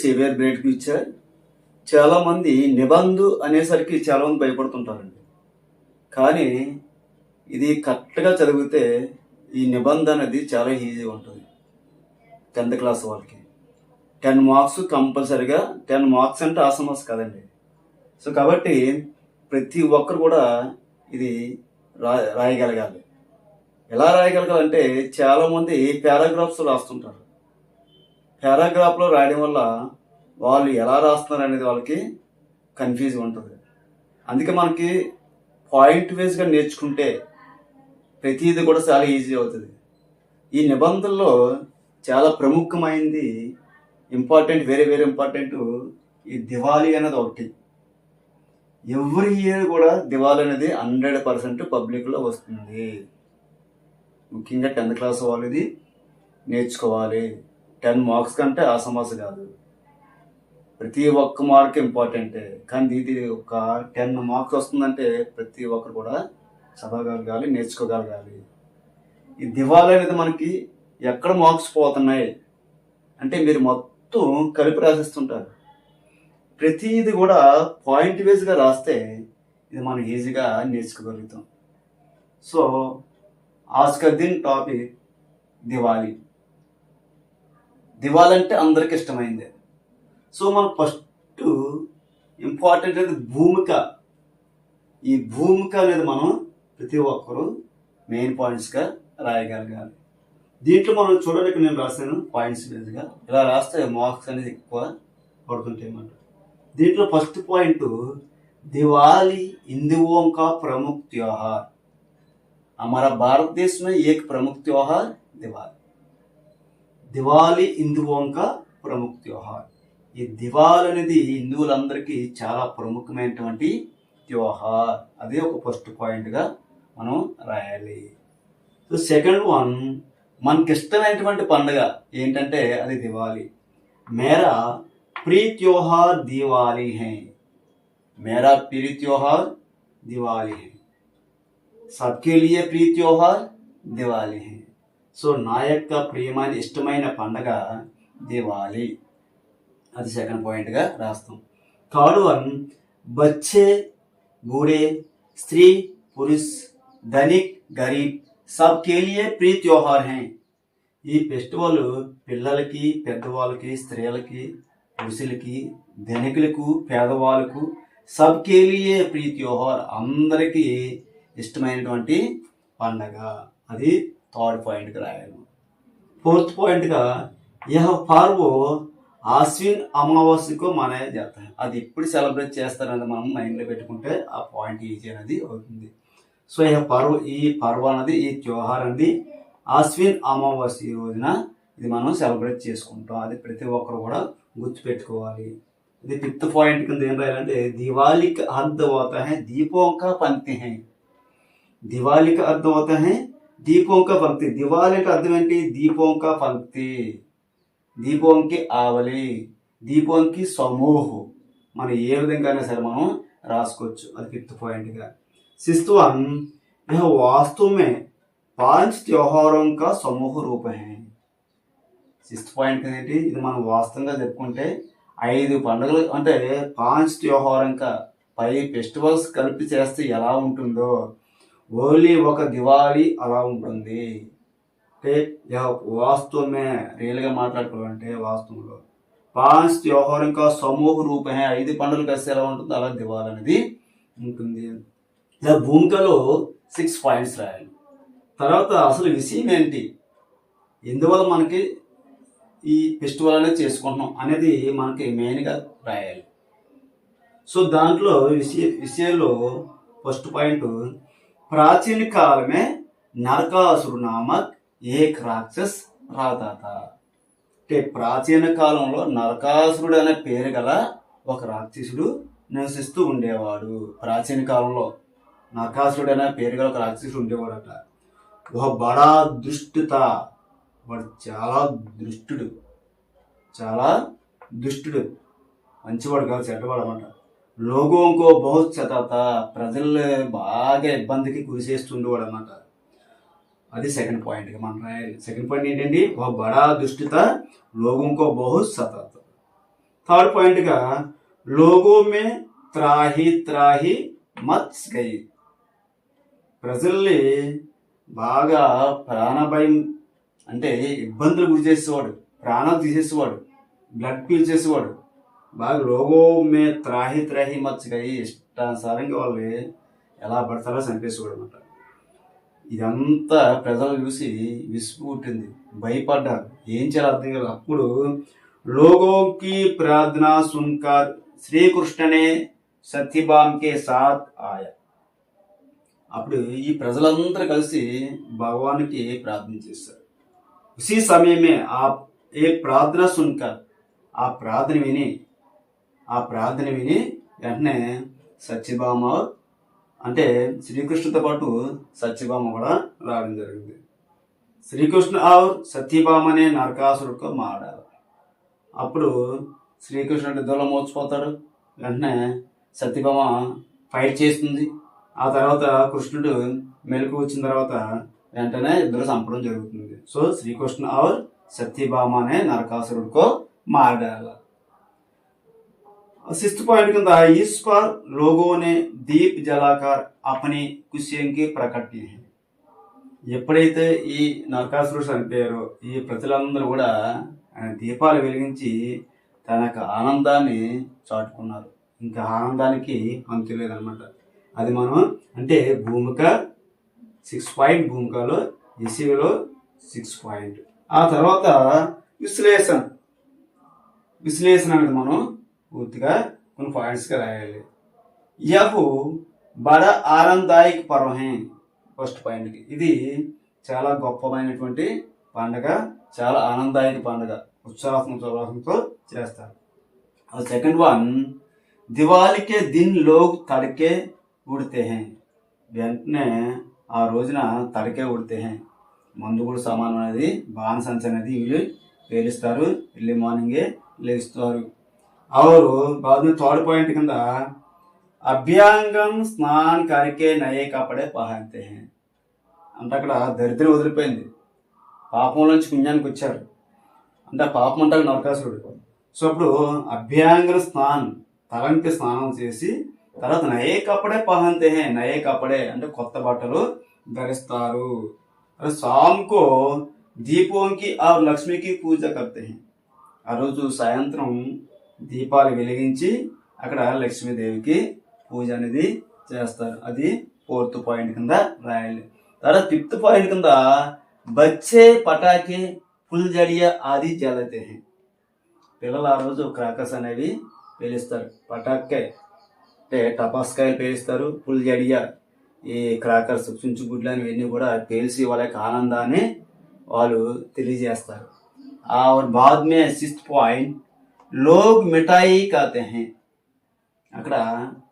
Severe brain future. చాలా మంది నిబంధు అనేసరికి చాలా మంది భయపడుతుంటారండి. కానీ ఇది కరెక్ట్గా చదివితే ఈ నిబంధ అనేది చాలా ఈజీగా ఉంటుంది. 10th క్లాస్ వాళ్ళకి 10 మార్క్స్ కంపల్సరీగా. 10 మార్క్స్ అంటే ఆసమాస్ కదండి. సో కాబట్టి ప్రతి ఒక్కరు కూడా ఇది రాయగలగాలి. ఎలా రాయగలగాలంటే చాలామంది పారాగ్రాఫ్స్ రాస్తుంటారు. పారాగ్రాఫ్లో రాయడం వల్ల వాళ్ళు ఎలా రాస్తున్నారు అనేది వాళ్ళకి కన్ఫ్యూజ్ ఉంటుంది. అందుకే మనకి పాయింట్ వైజ్గా నేర్చుకుంటే ప్రతిదీ కూడా చాలా ఈజీ అవుతుంది. ఈ నిబంధనలో చాలా ప్రముఖమైనది ఇంపార్టెంట్, వెరీ వెరీ ఇంపార్టెంట్ ఈ దివాళీ అనేది ఒకటి. ఎవ్రీ ఇయర్ కూడా దివాళీ అనేది 100% పబ్లిక్లో వస్తుంది. ముఖ్యంగా 10th క్లాస్ వాళ్ళు ఇది నేర్చుకోవాలి. 10 మార్క్స్ కంటే ఆసమాస కాదు, ప్రతి ఒక్క మార్క్ ఇంపార్టెంటే. కానీ ఇది ఒక 10 మార్క్స్ వస్తుందంటే ప్రతి ఒక్కరు కూడా చదవగలగాలి, నేర్చుకోగలగాలి. ఈ దివాళీ అనేది మనకి ఎక్కడ మార్క్స్ పోతున్నాయి అంటే మీరు మొత్తం కలిపి రాసిస్తుంటారు. ప్రతిది కూడా పాయింట్ వైజ్గా రాస్తే ఇది మనం ఈజీగా నేర్చుకోగలుగుతాం. సో आज का दिन టాపిక్ దివాళీ. దివాళీ అంటే అందరికి ఇష్టమైందే. సో మనం ఫస్ట్ ఇంపార్టెంట్ అనేది భూమిక. ఈ భూమిక అనేది మనం ప్రతి ఒక్కరూ మెయిన్ పాయింట్స్గా రాయగలగాలి. దీంట్లో మనం చూడడానికి నేను రాశాను పాయింట్స్ బేస్గా. ఇలా రాస్తే మార్క్స్ అనేది ఎక్కువ పడుతుంటాయి అన్నమాట. దీంట్లో ఫస్ట్ పాయింట్ दिवाली हिंदुओं का प्रमुख त्योहार. हमारा भारत देश में एक प्रमुख त्योहार दिवाली. दिवाली हिंदुओं का प्रमुख त्योहार. ఈ దివాళీ అనేది హిందువులందరికీ చాలా ప్రముఖమైనటువంటి త్యోహార్. అదే ఒక ఫస్ట్ పాయింట్గా మనం రాయాలి. సో సెకండ్ వన్, మనకి ఇష్టమైనటువంటి పండుగ ఏంటంటే అది దివాళీ. మేరా ప్రియ త్యోహార్ దివాళీ హై. मेरा प्रिय त्योहार दिवाली है. सबके लिए प्रिय त्योहार दिवाली है. సో నా యొక్క ప్రియమైన ఇష్టమైన పండగ దివాళీ. అది సెకండ్ పాయింట్గా రాస్తాం. థర్డ్ వన్, బచ్చే బూढ़े స్త్రీ పురుష్ ధనిక్ గరీబ్ సబ్కే లియే ప్రియ త్యోహార్ హై. ఈ ఫెస్టివల్ పిల్లలకి, పెద్దవాళ్ళకి, స్త్రీలకి, పురుషులకి, ధనికులకు, పేదవాళ్ళకు సబ్కే లియే ప్రియ త్యోహార్, అందరికీ ఇష్టమైనటువంటి పండగ. అది థర్డ్ పాయింట్గా రాయాలి. ఫోర్త్ పాయింట్గా యహ పర్వ ఆశ్విన్ అమావాస్యకు మనాయా జాతా హై. అది ఎప్పుడు సెలబ్రేట్ చేస్తారనేది మనం మైండ్లో పెట్టుకుంటే ఆ పాయింట్ ఈజీ అనేది అవుతుంది. సో ఈ పర్వ అనేది, ఈ త్యోహార్ అనేది ఆశ్విన్ అమావాస్య రోజున ఇది మనం సెలబ్రేట్ చేసుకుంటాం. అది ప్రతి ఒక్కరు కూడా గుర్తుపెట్టుకోవాలి. ఇది ఫిఫ్త్ పాయింట్ కింద ఏం రాయాలంటే दिवाली का अर्थ होता है दीपों का पंक्ति है. दिवाली का अर्थ होता है दीपों का पंक्ति. दिवाली का అర్థం ఏంటి? దీపం కా పంక్తి, దీపం కి ఆవలి, దీపం కి సమూహ. మనం ఏ విధంగానే సరే మనం రాసుకోవచ్చు. అది ఫిఫ్త్ పాయింట్గా. సిక్స్త్ వన్, यह वास्तव में 5 त्योहारों का समूह रूप है. సిక్స్త్ పాయింట్ ఏంటి? ఇది మనం వాస్తవంగా చెప్పుకుంటే 5 పండుగలు అంటే 5 त्योहारों का 5 ఫెస్టివల్స్ కలిపి చేస్తే ఎలా ఉంటుందో ఓన్లీ ఒక దివాళీ అలా ఉంటుంది. అంటే వాస్తవమే రియల్గా మాట్లాడుకోవాలంటే వాస్తవంలో 5 त्योहारों का समूह रूप है. 5 పండుగలు కలిసి ఎలా ఉంటుందో అలా దివాళీ అనేది ఉంటుంది. ఇలా భూమికలో 6 పాయింట్స్ రాయాలి. తర్వాత అసలు విషయం ఏంటి, ఎందువల్ల మనకి ఈ ఫెస్టివల్ అనేది చేసుకుంటున్నాం అనేది మనకి మెయిన్గా రాయాలి. సో దాంట్లో విషయంలో ఫస్ట్ పాయింట్, ప్రాచీన కాలమే నరకాసురు నామక్ ఏక్ రాక్షస్ రాతా థా. అంటే ప్రాచీన కాలంలో నరకాసురుడు అనే పేరు గల ఒక రాక్షసుడు నివసిస్తూ ఉండేవాడు. ప్రాచీన కాలంలో నరకాసురుడు అనే పేరు గల ఒక రాక్షసుడు ఉండేవాడట. ఒక బడా దుష్టుత, వాడు చాలా దుష్టుడు, మంచివాడు కాదు, చెడ్డవాడు అన్నమాట. లోగోంకో బహుత్ సతాతా, ప్రజల్ని బాగా ఇబ్బందికి గురి చేస్తుండేవాడు అన్నమాట. అది సెకండ్ పాయింట్గా మనం రాయాలి. సెకండ్ పాయింట్ ఏంటండి? ఒక బడా దుష్టుత లోగోంకో బహుత్ సతాతా. థర్డ్ పాయింట్గా లోగో మే త్రాహి త్రాహి మచ్ గయి, ప్రజల్ని బాగా ప్రాణభయం అంటే ఇబ్బందులు గురి చేసేవాడు, ప్రాణాలు తీసేసేవాడు, బ్లడ్ పీల్చేసేవాడు, బాగా లోగో మే త్రాహి త్రాహి మచ్ గయి, ఇష్టానుసారంగా వాళ్ళు ఎలా పడతారో చంపేసేవాడు అనమాట. ఇదంతా ప్రజలు చూసి విసుగు పుట్టింది, భయపడ్డారు, ఏం చేయాలి అర్థం కాదు. అప్పుడు లోగోకి ప్రార్థన సున్కర్ శ్రీకృష్ణనే సత్యభామకే సాత్ ఆయా, అప్పుడు ఈ ప్రజలందరూ కలిసి భగవానికి ప్రార్థన చేశారు. ఉసి సమయమే ఏ ప్రార్థన సున్కర్, ఆ ప్రార్థన విని వెంటనే సత్యభామ అంటే శ్రీకృష్ణుతో పాటు సత్యభామ కూడా రావడం జరిగింది. శ్రీకృష్ణ और సత్యభామ అనే నరకాసురుడితో మాడారు. అప్పుడు శ్రీకృష్ణుడి దూరం మోచిపోతాడు, వెంటనే సత్యభామ ఫైట్ చేస్తుంది. ఆ తర్వాత కృష్ణుడు మెలకు వచ్చిన తర్వాత వెంటనే ఇద్దరు చంపడం జరుగుతుంది. సో శ్రీకృష్ణ और సత్యభామ అనే నరకాసురుడితో మాడారు. सिक्स्थ पॉइंट కింద इस पर लोगों ने दीप जलाकर अपनी खुशियों की प्रकट की है. ఎప్పుడైతే ఈ నరకాసురుడు చనిపోయారో ఈ ప్రజలందరూ కూడా దీపాలు వెలిగించి తన యొక్క ఆనందాన్ని చాటుకున్నారు. ఇంకా ఆనందానికి అంతు లేదనమాట. అది మనం అంటే భూమిక 6 పాయింట్, భూమికలో ఎసివిలో 6 పాయింట్. ఆ తర్వాత విశ్లేషణ అనేది మనం పూర్తిగా కొన్ని పాయింట్స్గా రాయాలి. యహు బడ ఆనందాయక పర్వహే, ఫస్ట్ పాయింట్కి ఇది చాలా గొప్పమైనటువంటి పండుగ, చాలా ఆనందాయక పండుగ, ఉత్సాహంతో చేస్తారు. సెకండ్ వన్ దివాళీకే దిన్ లోగ్ తడకే ఉడితే హే, వెంటనే ఆ రోజున తడకే ఉడితే హే, మందు కూడా సమానం అనేది బాణసంచ అనేది వీళ్ళు పేలుస్తారు, ఎర్లీ మార్నింగే లేస్తారు. और बाद में थर्ड पॉइंट కింద అభ్యంగం స్నాన్ కరికే నయే కపడే పహనతే హే, అంటే అక్కడ దరిద్రం వదిలిపోయింది, పాపం నుంచి పుణ్యానికి వచ్చారు, అంటే పాపం అంటారు నరకాసురుడు. సో అప్పుడు అభ్యంగం స్నాన్, తలంటి స్నానం చేసి తర్వాత నయే కపడే పహనతే హే, నయే కపడే అంటే కొత్త బట్టలు ధరిస్తారు. శాంకో దీపోంకి और లక్ష్మికి పూజ కర్తే హే, ఆ రోజు సాయంత్రం దీపాలు వెలిగించి అక్కడ లక్ష్మీదేవికి పూజ అనేది చేస్తారు. అది ఫోర్త్ పాయింట్ కింద రాయాలి. తర్వాత ఫిఫ్త్ పాయింట్ కింద బచ్చే పటాకే ఫుల్జడియా ఆది జలతే హే, పిల్లలు ఆ రోజు క్రాకర్స్ అనేవి పేలుస్తారు. పటాకే అంటే టపాస్కాయలు పేలుస్తారు, ఫుల్జడియా ఈ క్రాకర్స్ చుంచుగుడ్లు అని ఇవన్నీ కూడా పేల్చి వాళ్ళ యొక్క ఆనందాన్ని వాళ్ళు తెలియజేస్తారు. और बाद में 6th पॉइंट లోగ్ మిఠాయి కాతే హే, అక్కడ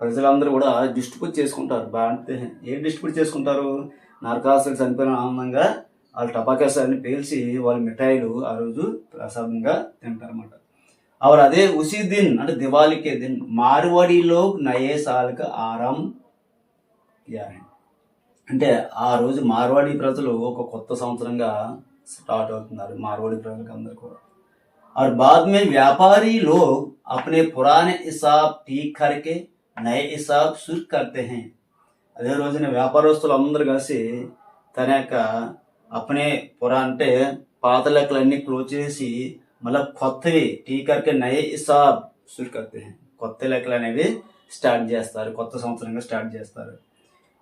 ప్రజలందరూ కూడా డిస్ట్రిబ్యూట్ చేసుకుంటారు. బాగుంటే ఏం డిస్ట్రిబ్యూట్ చేసుకుంటారు, నరకాసురుడు చనిపోయిన ఆనందంగా వాళ్ళు టపాకాస్ అన్ని పేల్చి వాళ్ళు మిఠాయిలు ఆ రోజు ప్రసాదంగా తింటారు అన్నమాట. और అదే ఉసి దిన్ అంటే దివాళీకే దిన్ మార్వాడి లోగ్ నయే సాల్ కా ఆరాం కియా హై, అంటే ఆ రోజు మార్వాడి ప్రజలు ఒక కొత్త సంవత్సరంగా స్టార్ట్ అవుతున్నారు, మార్వాడి ప్రజలకు అందరు కూడా. और बाद में व्यापारी लोग अपने पुराने हिसाब ठीक करके नए हिसाब शुरू करते हैं. అదే రోజున వ్యాపారస్తులు అందరూ కలిసి తన యొక్క అప్నే పురా అంటే పాత లెక్కలన్నీ క్లోజ్ చేసి మళ్ళీ కొత్తవి టీ కర్కే నయే హిసాబ్ షురు కర్తే హై, కొత్త లెక్కలు అనేవి స్టార్ట్ చేస్తారు, కొత్త సంవత్సరంగా స్టార్ట్ చేస్తారు.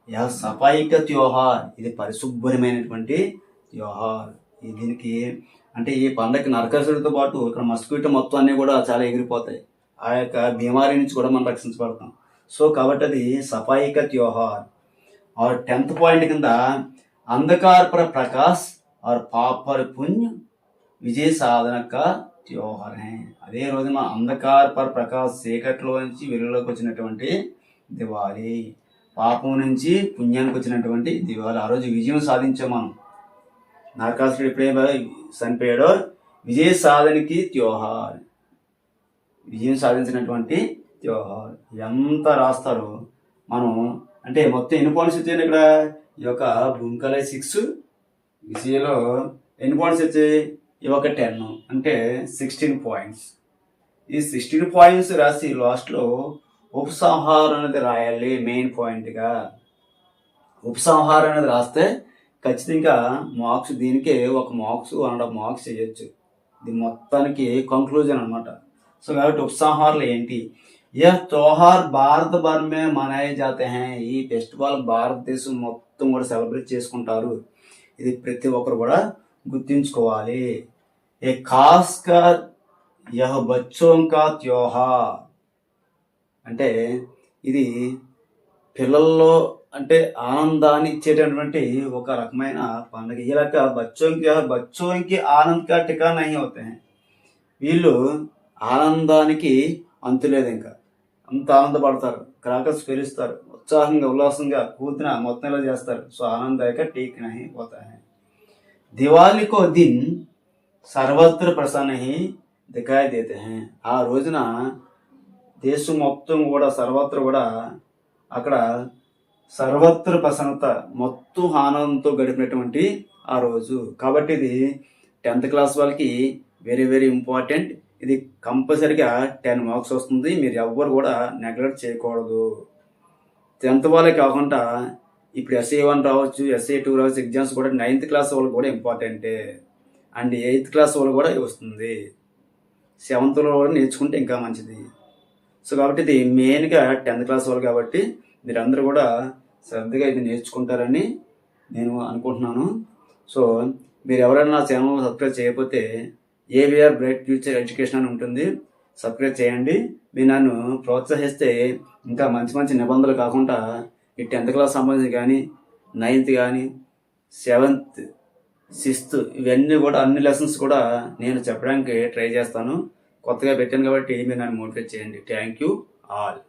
యా సఫాయి కా త్యోహార్, ఇది పరిశుభ్రమైనటువంటి త్యోహార్. దీనికి అంటే ఈ పండగకి నరకాసురుడితో పాటు ఇక్కడ మస్కిటో మొత్తం అన్నీ కూడా చాలా ఎగిరిపోతాయి, ఆ యొక్క బీమారి నుంచి కూడా మనం రక్షించబడతాం. సో కాబట్టి అది సఫాయి కా త్యోహార్. और 10th పాయింట్ కింద अंधकार पर प्रकाश और पाप पर पुण्य విజయ సాధన కా త్యోహార్ హై. అదే రోజున అంధకార్ పర్ ప్రకాశ్, చీకట్లో నుంచి వెలుగులోకి వచ్చినటువంటి దివాళీ, పాపం నుంచి పుణ్యానికి వచ్చినటువంటి దివాళీ. ఆ రోజు విజయం సాధించాం మనం. నరకాసురుడు ఎప్పుడైనా చనిపోయాడో విజయ సాధనకి త్యోహార్, విజయం సాధించినటువంటి త్యోహార్. ఎంత రాస్తారు మనం అంటే మొత్తం ఎన్ని పాయింట్స్ వచ్చాయి ఇక్కడ, ఈ యొక్క భూమికలే 6, విజయలో ఎన్ని పాయింట్స్ వచ్చాయి, ఈ ఒక 10 అంటే 16 పాయింట్స్. ఈ 16 పాయింట్స్ రాసి లాస్ట్లో ఉపసంహారం అనేది రాయాలి. మెయిన్ పాయింట్గా ఉపసంహారం అనేది రాస్తే ఖచ్చితంగా మార్క్స్, దీనికే ఒక మార్క్స్ 1.5 మార్క్స్ చేయొచ్చు. ఇది మొత్తానికి కంక్లూజన్ అనమాట. సో కాబట్టి ఉపసంహారాలు ఏంటి? యह त्योहार భారత భర్ మే మనాయే జాతే హై. ఈ ఫెస్టివల్ భారతదేశం మొత్తం కూడా సెలబ్రేట్ చేసుకుంటారు. ఇది ప్రతి ఒక్కరు కూడా గుర్తుంచుకోవాలి. ఏ ఖాస్ కర్ యహ్ బచ్చోం కా త్యోహార్ అంటే ఇది పిల్లల్లో అంటే ఆనందాన్ని ఇచ్చేటటువంటి ఒక రకమైన పండుగ. ఈ రక బచ్చోంకి ఆనంద్ కా టికా నహీ హోతే హై. వీళ్ళు ఆనందానికి అంతులేదు, ఇంకా అంత ఆనందపడతారు, క్రాకర్స్ పేలుస్తారు, ఉత్సాహంగా ఉల్లాసంగా కూతున మొత్తం ఇలా చేస్తారు. సో ఆనందాయక టీక్ నహీ హోతా హై. దివాళీ కో దిన్ సర్వత్ర ప్రసన్న హీ దిఖాయి దేతే హై. ఆ రోజున దేశం మొత్తం కూడా సర్వత్ర కూడా అక్కడ సర్వత్ర ప్రసన్నత, మొత్తం ఆనందంతో గడిపినటువంటి ఆ రోజు. కాబట్టి ఇది 10th క్లాస్ వాళ్ళకి వెరీ వెరీ ఇంపార్టెంట్. ఇది కంపల్సరీగా 10 మార్క్స్ వస్తుంది. మీరు ఎవ్వరు కూడా నెగ్లెక్ట్ చేయకూడదు. 10th వాళ్ళే కాకుండా ఇప్పుడు SA1 రావచ్చు, SA2 రావచ్చు, ఎగ్జామ్స్ కూడా 9th క్లాస్ వాళ్ళకి కూడా ఇంపార్టెంటే. అండ్ 8th క్లాస్ వాళ్ళు కూడా వస్తుంది. 7thలో కూడా నేర్చుకుంటే ఇంకా మంచిది. సో కాబట్టి ఇది మెయిన్గా 10th క్లాస్ వాళ్ళు కాబట్టి మీరందరూ కూడా శ్రద్ధగా ఇది నేర్చుకుంటారని నేను అనుకుంటున్నాను. సో మీరు ఎవరైనా నా ఛానల్ సబ్స్క్రైబ్ చేయకపోతే AVR బ్రైట్ ఫ్యూచర్ ఎడ్యుకేషన్ అని ఉంటుంది, సబ్స్క్రైబ్ చేయండి. మీరు నన్ను ప్రోత్సహిస్తే ఇంకా మంచి మంచి నిబంధనలు కాకుండా ఈ 10th క్లాస్ సంబంధించి కానీ 9th కానీ 7th 6th ఇవన్నీ కూడా అన్ని లెసన్స్ కూడా నేను చెప్పడానికి ట్రై చేస్తాను. కొత్తగా పెట్టాను కాబట్టి మీరు నన్ను మోటివేట్ చేయండి. Thank you all.